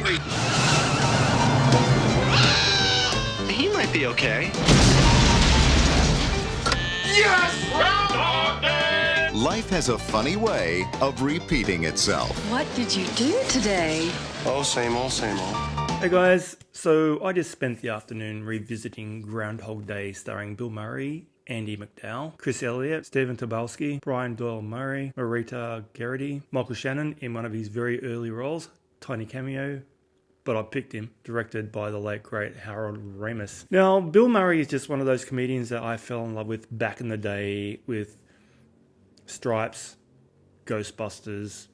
movie. He might be okay. Yes! Groundhog Day! Life has a funny way of repeating itself. What did you do today? Oh, same old, same old. Hey guys, so I just spent the afternoon revisiting Groundhog Day starring Bill Murray, Andy McDowell, Chris Elliott, Stephen Tobolsky, Brian Doyle Murray, Marita Geraghty, Michael Shannon in one of his very early roles, tiny cameo, but I picked him, directed by the late great Harold Ramis. Now, Bill Murray is just one of those comedians that I fell in love with back in the day with Stripes, Ghostbusters,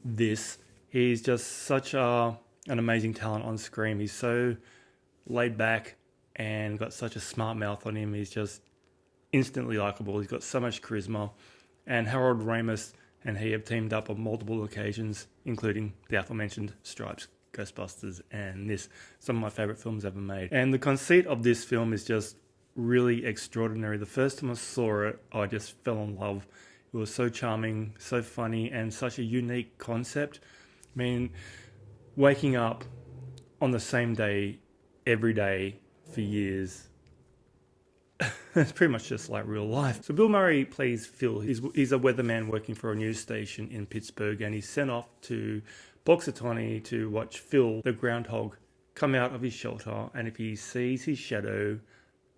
this. He's just such an amazing talent on screen. He's so laid back and got such a smart mouth on him. He's just instantly likable. He's got so much charisma. And Harold Ramis and he have teamed up on multiple occasions, including the aforementioned Stripes, Ghostbusters, and this. Some of my favourite films ever made. And the conceit of this film is just really extraordinary. The first time I saw it, I just fell in love. It was so charming, so funny, and such a unique concept. I mean, waking up on the same day every day for years, it's pretty much just like real life. So Bill Murray plays Phil. He's a weatherman working for a news station in Pittsburgh, and he's sent off to Punxsutawney to watch Phil, the groundhog, come out of his shelter, and if he sees his shadow,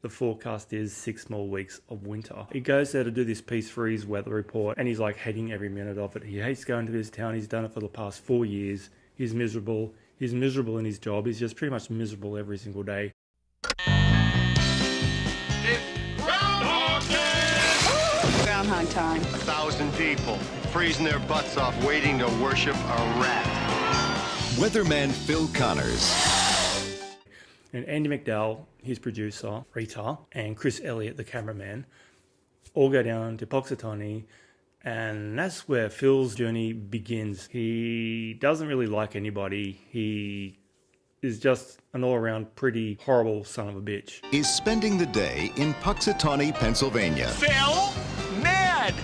the forecast is 6 more weeks of winter. He goes there to do this piece for his weather report, and he's like hating every minute of it. He hates going to his town. He's done it for the past 4 years. He's miserable. He's miserable in his job. He's just pretty much miserable every single day. Groundhog time. 1,000 people freezing their butts off waiting to worship a rat. Weatherman Phil Connors. And Andy McDowell, his producer, Rita, and Chris Elliott, the cameraman, all go down to Punxsutawney, and that's where Phil's journey begins. He doesn't really like anybody. He is just an all-around pretty horrible son of a bitch. Is spending the day in Punxsutawney, Pennsylvania. Phil? Ned!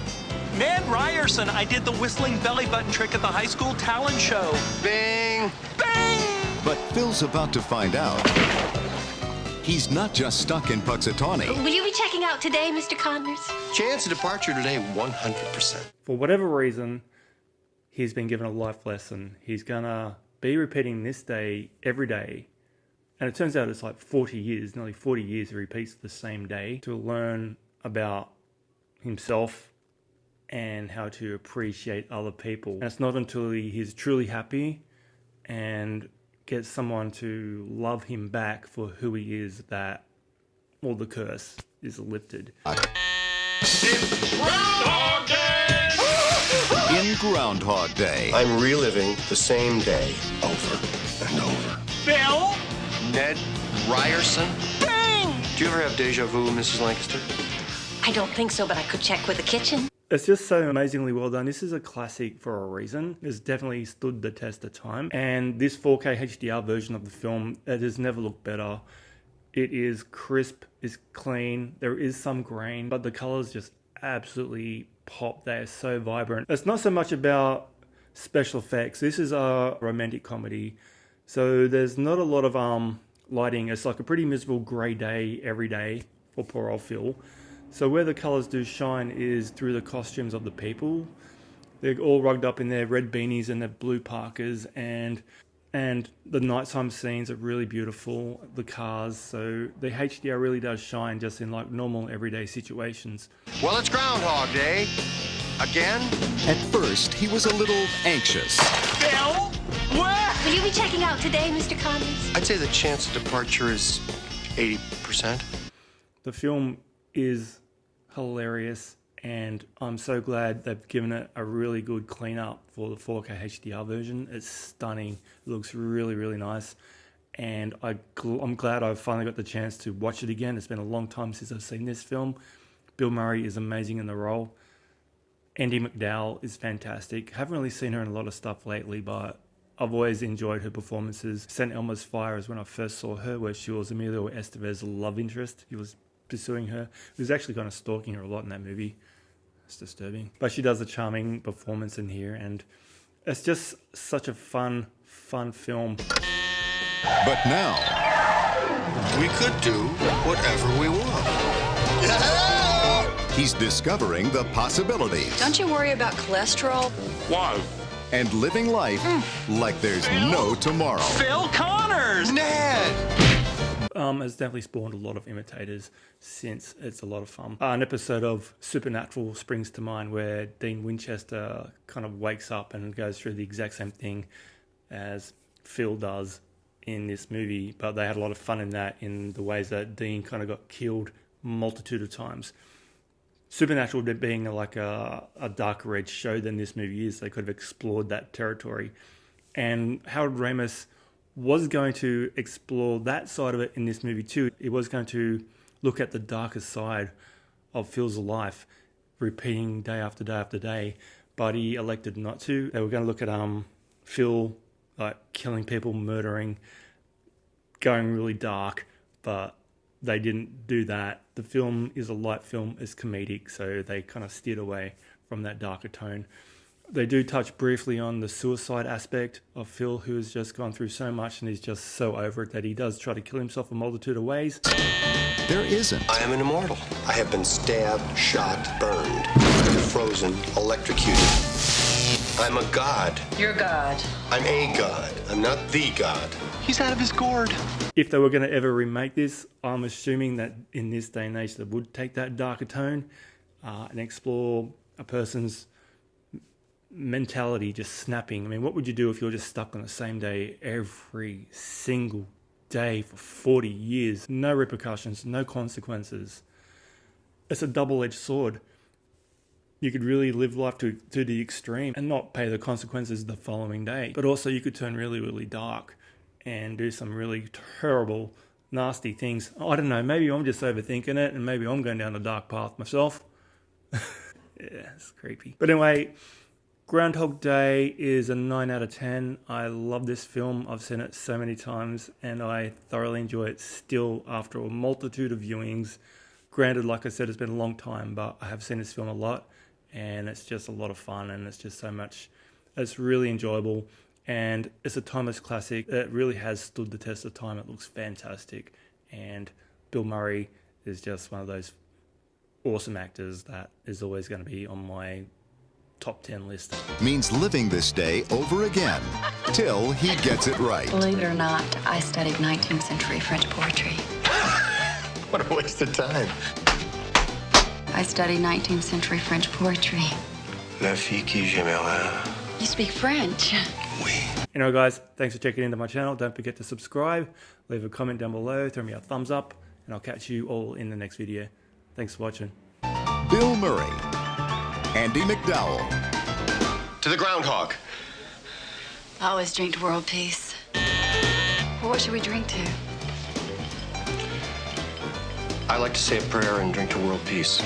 Ned Ryerson. I did the whistling belly button trick at the high school talent show. Bing! Bang! But Phil's about to find out. He's not just stuck in Punxsutawney. Will you be checking out today, Mr. Connors? Chance of departure today, 100%. For whatever reason, he's been given a life lesson. He's gonna be repeating this day every day. And it turns out it's like 40 years, nearly 40 years he repeats the same day to learn about himself and how to appreciate other people. And it's not until he's truly happy and gets someone to love him back for who he is that all the curse is lifted. It's Groundhog Day! In Groundhog Day. I'm reliving the same day over and over. Phil? Ned Ryerson? Bang! Do you ever have deja vu, Mrs. Lancaster? I don't think so, but I could check with the kitchen. It's just so amazingly well done. This is a classic for a reason. It's definitely stood the test of time. And this 4K HDR version of the film, it has never looked better. It is crisp, it's clean, there is some grain, but the colors just absolutely pop. They are so vibrant. It's not so much about special effects. This is a romantic comedy. So there's not a lot of lighting. It's like a pretty miserable grey day every day for poor old Phil. So where the colours do shine is through the costumes of the people. They're all rugged up in their red beanies and their blue parkas, and the nighttime scenes are really beautiful, the cars. So the HDR really does shine just in like normal everyday situations. Well, it's Groundhog Day. Again? At first, he was a little anxious. Phil? What? Will you be checking out today, Mr. Connors? I'd say the chance of departure is 80%. The film is hilarious, and I'm so glad they've given it a really good clean up for the 4K HDR version. It's stunning. It looks really, really nice, and I'm glad I finally got the chance to watch it again. It's been a long time since I've seen this film. Bill Murray is amazing in the role. Andy McDowell is fantastic. Haven't really seen her in a lot of stuff lately, but I've always enjoyed her performances. St. Elmo's Fire is when I first saw her, where she was Emilio Estevez's love interest. He was pursuing her. He was actually kind of stalking her a lot in that movie. It's disturbing. But she does a charming performance in here, and it's just such a fun fun film. But now, We could do whatever we want. he's discovering the possibilities Don't you worry about cholesterol? Why? and living life like there's no tomorrow. Phil Connors! Ned! Has definitely spawned a lot of imitators since it's a lot of fun. An episode of Supernatural springs to mind where Dean Winchester kind of wakes up and goes through the exact same thing as Phil does in this movie, but they had a lot of fun in that, in the ways that Dean kind of got killed multitude of times. Supernatural being like a darker edge show than this movie is, they could have explored that territory. And Harold Ramis was going to explore that side of it in this movie too. It was going to look at the darker side of Phil's life, repeating day after day after day, but he elected not to. They were going to look at Phil like killing people, murdering, going really dark, but they didn't do that. The film is a light film, it's comedic, so they kind of steered away from that darker tone. They do touch briefly on the suicide aspect of Phil, who has just gone through so much and he's just so over it that he does try to kill himself a multitude of ways. There isn't. I am an immortal. I have been stabbed, shot, burned, frozen, electrocuted. I'm a god. You're God. I'm a god. I'm not the god. He's out of his gourd. If they were going to ever remake this, I'm assuming that in this day and age they would take that darker tone and explore a person's mentality just snapping. I mean, what would you do if you're just stuck on the same day every single day for 40 years? No repercussions, no consequences. It's a double-edged sword. You could really live life to the extreme and not pay the consequences the following day. But also you could turn really, really dark and do some really terrible, nasty things. I don't know, maybe I'm just overthinking it and maybe I'm going down a dark path myself. Yeah, it's creepy. But anyway, Groundhog Day is a 9 out of 10. I love this film. I've seen it so many times and I thoroughly enjoy it still after a multitude of viewings. Granted, like I said, it's been a long time, but I have seen this film a lot and it's just a lot of fun and it's just so much, it's really enjoyable and it's a timeless classic. It really has stood the test of time. It looks fantastic and Bill Murray is just one of those awesome actors that is always going to be on my top 10 list. Means living this day over again till he gets it right. Believe it or not, I studied 19th century French poetry. What a waste of time. I studied 19th century French poetry. La fille qui j'aimerais. You speak French? Oui. Anyway guys, thanks for checking into my channel. Don't forget to subscribe, leave a comment down below, throw me a thumbs up, and I'll catch you all in the next video. Thanks for watching. Bill Murray, Andy McDowell, To the Groundhog. I always drink to world peace. Well, what should we drink to? I like to say a prayer and drink to world peace.